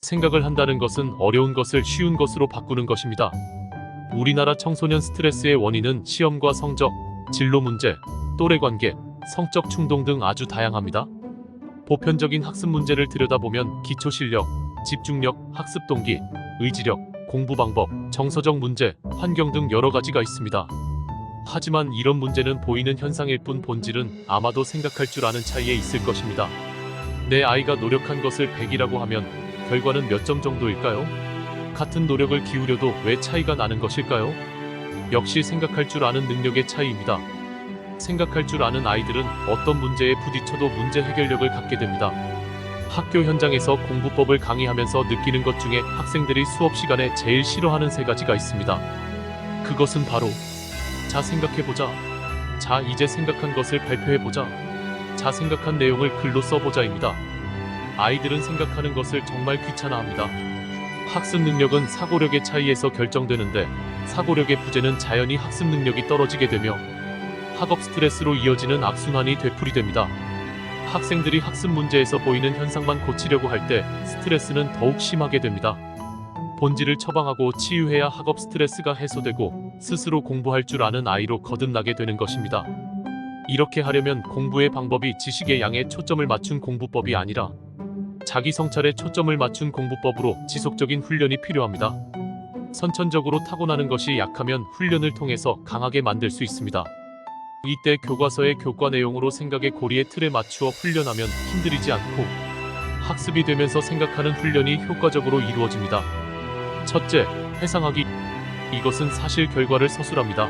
생각을 한다는 것은 어려운 것을 쉬운 것으로 바꾸는 것입니다. 우리나라 청소년 스트레스의 원인은 시험과 성적, 진로 문제, 또래 관계, 성적 충동 등 아주 다양합니다. 보편적인 학습 문제를 들여다보면 기초 실력, 집중력, 학습 동기, 의지력, 공부 방법, 정서적 문제, 환경 등 여러 가지가 있습니다. 하지만 이런 문제는 보이는 현상일 뿐 본질은 아마도 생각할 줄 아는 차이에 있을 것입니다. 내 아이가 노력한 것을 100이라고 하면 결과는 몇 점 정도일까요? 같은 노력을 기울여도 왜 차이가 나는 것일까요? 역시 생각할 줄 아는 능력의 차이입니다. 생각할 줄 아는 아이들은 어떤 문제에 부딪혀도 문제 해결력을 갖게 됩니다. 학교 현장에서 공부법을 강의하면서 느끼는 것 중에 학생들이 수업 시간에 제일 싫어하는 세 가지가 있습니다. 그것은 바로 자 생각해보자, 자 이제 생각한 것을 발표해보자, 자 생각한 내용을 글로 써보자입니다. 아이들은 생각하는 것을 정말 귀찮아합니다. 학습 능력은 사고력의 차이에서 결정되는데 사고력의 부재는 자연히 학습 능력이 떨어지게 되며 학업 스트레스로 이어지는 악순환이 되풀이됩니다. 학생들이 학습 문제에서 보이는 현상만 고치려고 할 때 스트레스는 더욱 심하게 됩니다. 본질을 처방하고 치유해야 학업 스트레스가 해소되고 스스로 공부할 줄 아는 아이로 거듭나게 되는 것입니다. 이렇게 하려면 공부의 방법이 지식의 양에 초점을 맞춘 공부법이 아니라 자기 성찰에 초점을 맞춘 공부법으로 지속적인 훈련이 필요합니다. 선천적으로 타고나는 것이 약하면 훈련을 통해서 강하게 만들 수 있습니다. 이때 교과서의 교과 내용으로 생각의 고리의 틀에 맞추어 훈련하면 힘들이지 않고 학습이 되면서 생각하는 훈련이 효과적으로 이루어집니다. 첫째, 회상하기. 이것은 사실 결과를 서술합니다.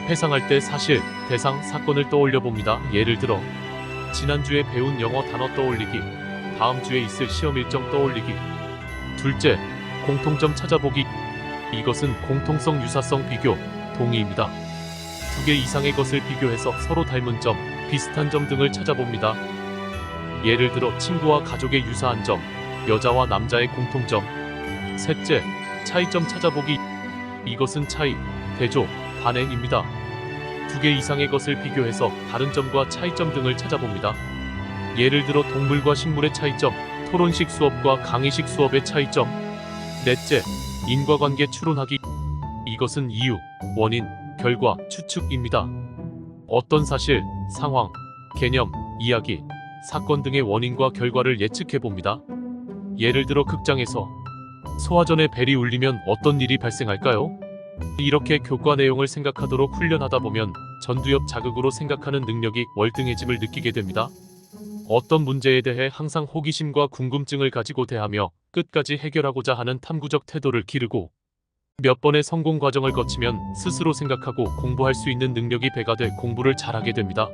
회상할 때 사실, 대상, 사건을 떠올려 봅니다. 예를 들어 지난주에 배운 영어 단어 떠올리기, 다음 주에 있을 시험 일정 떠올리기. 둘째, 공통점 찾아보기. 이것은 공통성, 유사성 비교, 동의입니다. 2개 이상의 것을 비교해서 서로 닮은 점, 비슷한 점 등을 찾아봅니다. 예를 들어 친구와 가족의 유사한 점, 여자와 남자의 공통점. 셋째, 차이점 찾아보기. 이것은 차이, 대조, 반행입니다. 2개 이상의 것을 비교해서 다른 점과 차이점 등을 찾아봅니다. 예를 들어 동물과 식물의 차이점, 토론식 수업과 강의식 수업의 차이점. 넷째, 인과관계 추론하기. 이것은 이유, 원인, 결과, 추측입니다. 어떤 사실, 상황, 개념, 이야기, 사건 등의 원인과 결과를 예측해봅니다. 예를 들어 극장에서 소화전에 벨이 울리면 어떤 일이 발생할까요? 이렇게 교과 내용을 생각하도록 훈련하다 보면 전두엽 자극으로 생각하는 능력이 월등해짐을 느끼게 됩니다. 어떤 문제에 대해 항상 호기심과 궁금증을 가지고 대하며 끝까지 해결하고자 하는 탐구적 태도를 기르고 몇 번의 성공 과정을 거치면 스스로 생각하고 공부할 수 있는 능력이 배가 돼 공부를 잘하게 됩니다.